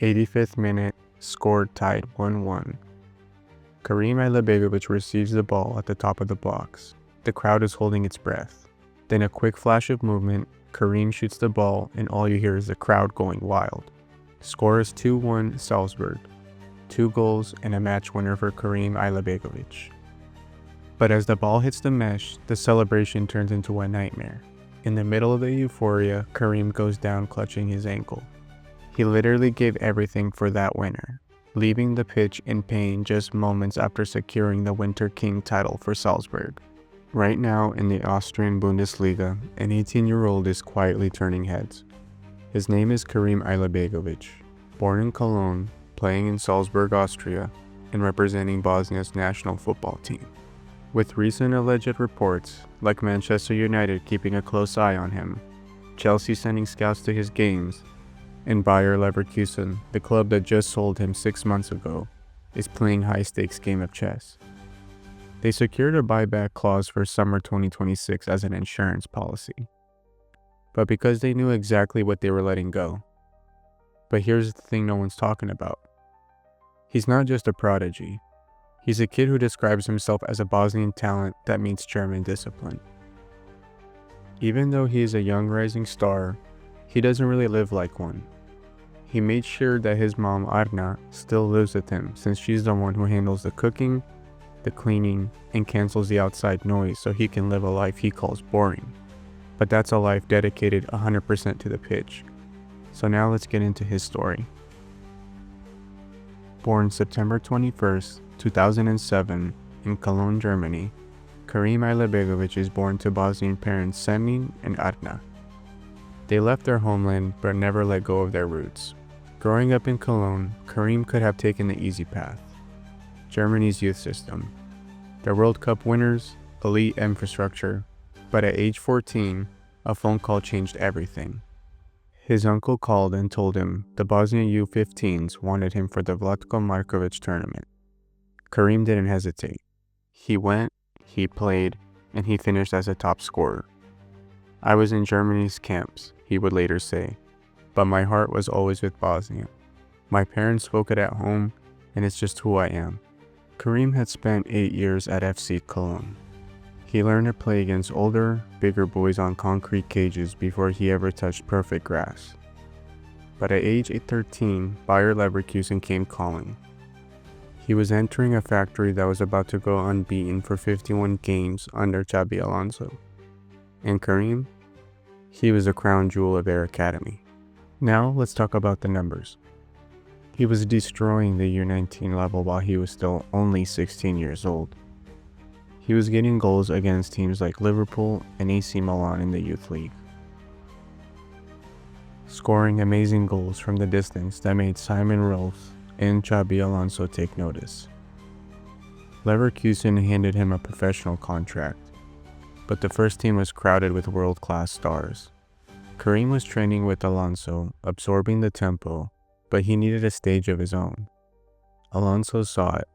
85th minute, score tied 1-1. Kerim Alajbegovic receives the ball at the top of the box. The crowd is holding its breath. Then a quick flash of movement, Kerim shoots the ball and all you hear is the crowd going wild. Score is 2-1 Salzburg. 2 goals and a match winner for Kerim Alajbegovic. But as the ball hits the mesh, the celebration turns into a nightmare. In the middle of the euphoria, Kerim goes down clutching his ankle. He literally gave everything for that winner, leaving the pitch in pain just moments after securing the Winter King title for Salzburg. Right now in the Austrian Bundesliga, an 18-year-old is quietly turning heads. His name is Kerim Alajbegovic, born in Cologne, playing in Salzburg, Austria, and representing Bosnia's national football team. With recent alleged reports, like Manchester United keeping a close eye on him, Chelsea sending scouts to his games, and Bayer Leverkusen, the club that just sold him 6 months ago, is playing high-stakes game of chess. They secured a buyback clause for summer 2026 as an insurance policy. But because they knew exactly what they were letting go. But here's the thing no one's talking about. He's not just a prodigy. He's a kid who describes himself as a Bosnian talent that meets German discipline. Even though he is a young rising star, he doesn't really live like one. He made sure that his mom Arna still lives with him since she's the one who handles the cooking, the cleaning, and cancels the outside noise so he can live a life he calls boring. But that's a life dedicated 100% to the pitch. So now let's get into his story. Born September 21st, 2007 in Cologne, Germany, Kerim Alajbegovic is born to Bosnian parents Semin and Arna. They left their homeland but never let go of their roots. Growing up in Cologne, Kerim could have taken the easy path. Germany's youth system. The World Cup winners, elite infrastructure, but at age 14, a phone call changed everything. His uncle called and told him the Bosnia U15s wanted him for the Vlatko Markovic tournament. Kerim didn't hesitate. He went, he played, and he finished as a top scorer. I was in Germany's camps, he would later say, but my heart was always with Bosnia. My parents spoke it at home, and it's just who I am. Kerim had spent 8 years at FC Cologne. He learned to play against older, bigger boys on concrete cages before he ever touched perfect grass. But at age 13, Bayer Leverkusen came calling. He was entering a factory that was about to go unbeaten for 51 games under Xabi Alonso. And Kerim? He was the crown jewel of their academy. Now let's talk about the numbers. He was destroying the U19 level while he was still only 16 years old. He was getting goals against teams like Liverpool and AC Milan in the youth league. Scoring amazing goals from the distance that made Simon Rolfs and Xabi Alonso take notice. Leverkusen handed him a professional contract, but the first team was crowded with world-class stars. Kerim was training with Alonso, absorbing the tempo, but he needed a stage of his own. Alonso saw it,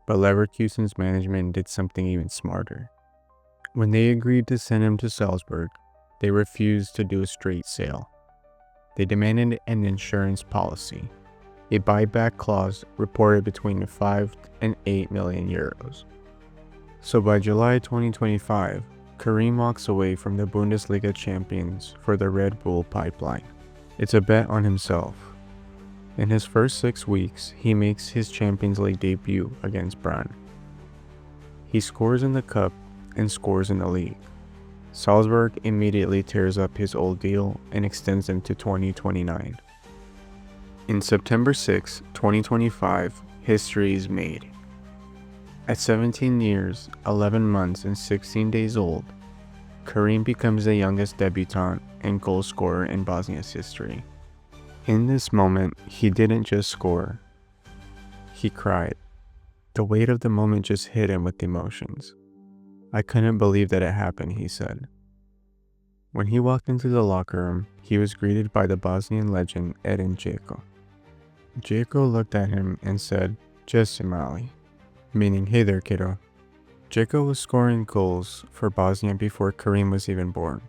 but Leverkusen's management did something even smarter. When they agreed to send him to Salzburg, they refused to do a straight sale. They demanded an insurance policy, a buyback clause reported between 5 and 8 million euros. So by July 2025, Kerim walks away from the Bundesliga champions for the Red Bull pipeline. It's a bet on himself. In his first 6 weeks, he makes his Champions League debut against Brann. He scores in the cup and scores in the league. Salzburg immediately tears up his old deal and extends him to 2029. In September 6, 2025, history is made. At 17 years, 11 months, and 16 days old, Kerim becomes the youngest debutant and goal scorer in Bosnia's history. In this moment, he didn't just score. He cried. The weight of the moment just hit him with emotions. I couldn't believe that it happened, he said. When he walked into the locker room, he was greeted by the Bosnian legend Edin Džeko. Džeko looked at him and said, "Jesi mali," meaning "Hey there, kiddo." Džeko was scoring goals for Bosnia before Kerim was even born.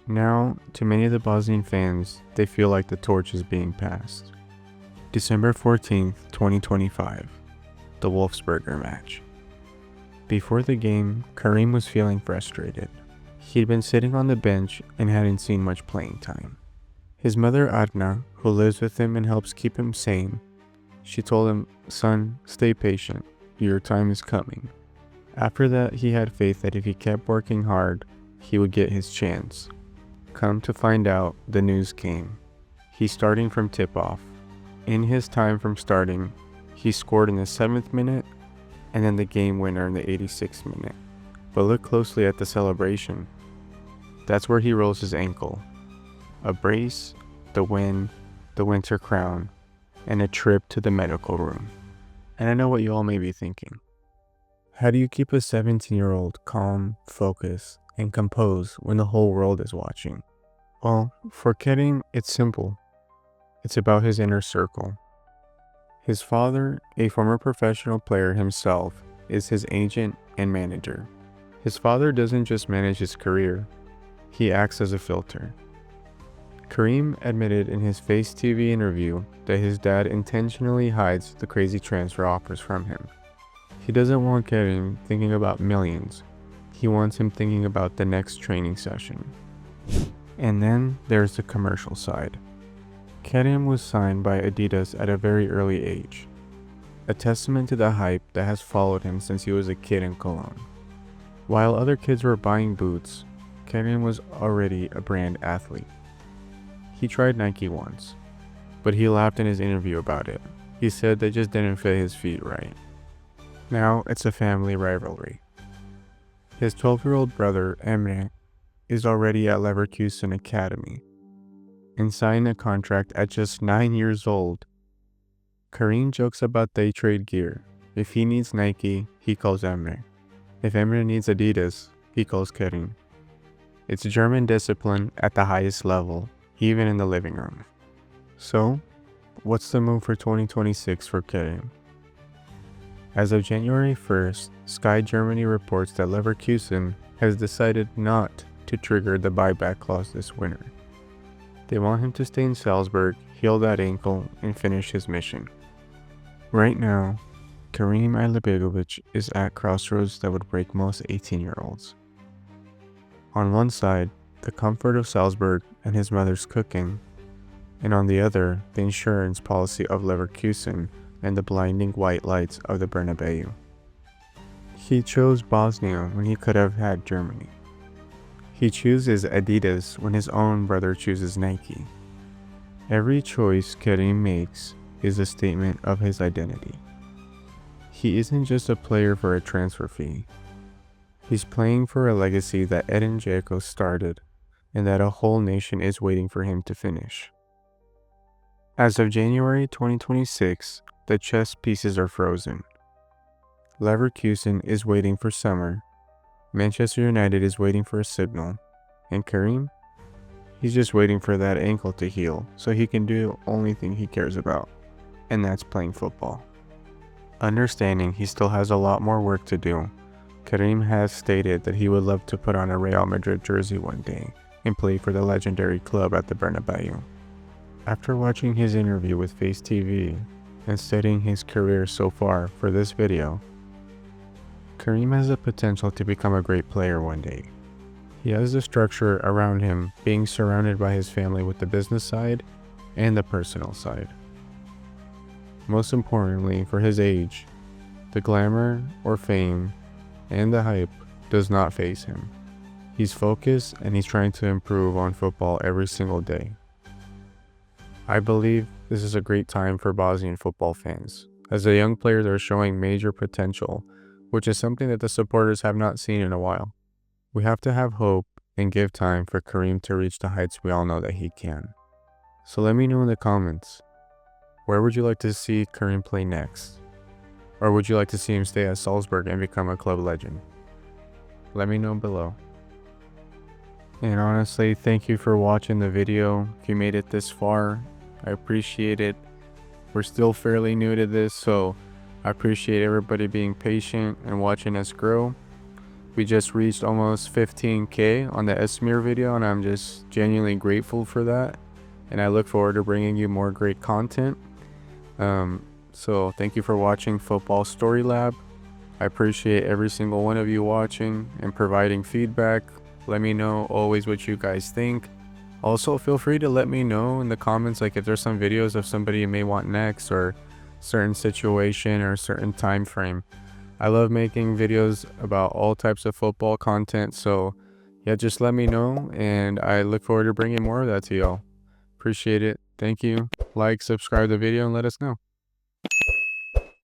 Now, to many of the Bosnian fans, they feel like the torch is being passed. December 14th, 2025. The Wolfsburger match. Before the game, Kerim was feeling frustrated. He'd been sitting on the bench and hadn't seen much playing time. His mother Adna, who lives with him and helps keep him sane, she told him, "Son, stay patient. Your time is coming." After that, he had faith that if he kept working hard, he would get his chance. Come to find out, the news came. He's starting from tip-off. In his time from starting, he scored in the 7th minute and then the game winner in the 86th minute. But look closely at the celebration. That's where he rolls his ankle. A brace, the win, the winter crown, and a trip to the medical room. And I know what you all may be thinking. How do you keep a 17-year-old calm, focused, and composed when the whole world is watching? Well, for Kerim, it's simple. It's about his inner circle. His father, a former professional player himself, is his agent and manager. His father doesn't just manage his career, he acts as a filter. Kerim admitted in his Face TV interview that his dad intentionally hides the crazy transfer offers from him. He doesn't want Kerim thinking about millions, he wants him thinking about the next training session. And then there's the commercial side. Kerim was signed by Adidas at a very early age, a testament to the hype that has followed him since he was a kid in Cologne. While other kids were buying boots, Kerim was already a brand athlete. He tried Nike once, but he laughed in his interview about it. He said they just didn't fit his feet right. Now it's a family rivalry. His 12-year-old brother, Emre, is already at Leverkusen Academy and signed a contract at just 9 years old. Kerim jokes about they trade gear. If he needs Nike, he calls Emre. If Emre needs Adidas, he calls Kerim. It's German discipline at the highest level, even in the living room. So, what's the move for 2026 for Kerim? As of January 1st, Sky Germany reports that Leverkusen has decided not to trigger the buyback clause this winter. They want him to stay in Salzburg, heal that ankle, and finish his mission. Right now, Kerim Alajbegovic is at crossroads that would break most 18-year-olds. On one side, the comfort of Salzburg and his mother's cooking, and on the other, the insurance policy of Leverkusen and the blinding white lights of the Bernabeu. He chose Bosnia when he could have had Germany. He chooses Adidas when his own brother chooses Nike. Every choice Kerim makes is a statement of his identity. He isn't just a player for a transfer fee. He's playing for a legacy that Edin Džeko started and that a whole nation is waiting for him to finish. As of January 2026, the chess pieces are frozen. Leverkusen is waiting for summer. Manchester United is waiting for a signal. And Kerim? He's just waiting for that ankle to heal so he can do the only thing he cares about, and that's playing football. Understanding he still has a lot more work to do, Kerim has stated that he would love to put on a Real Madrid jersey one day and play for the legendary club at the Bernabeu. After watching his interview with Face TV and studying his career so far for this video, Kerim has the potential to become a great player one day. He has the structure around him, being surrounded by his family with the business side and the personal side. Most importantly, for his age, the glamour or fame and the hype does not faze him. He's focused and he's trying to improve on football every single day. I believe this is a great time for Bosnian football fans, as the young players are showing major potential, which is something that the supporters have not seen in a while. We have to have hope and give time for Kerim to reach the heights we all know that he can. So let me know in the comments, where would you like to see Kerim play next? Or would you like to see him stay at Salzburg and become a club legend? Let me know below. And honestly, thank you for watching the video. If you made it this far, I appreciate it. We're still fairly new to this, so I appreciate everybody being patient and watching us grow. We just reached almost 15K on the Esmir video, and I'm just genuinely grateful for that. And I look forward to bringing you more great content. So thank you for watching Football Story Lab. I appreciate every single one of you watching and providing feedback. Let me know always what you guys think. Also, feel free to let me know in the comments, like if there's some videos of somebody you may want next, or certain situation or certain time frame. I love making videos about all types of football content, so yeah, just let me know, and I look forward to bringing more of that to y'all. Appreciate it. Thank you. Like, subscribe the video, and let us know.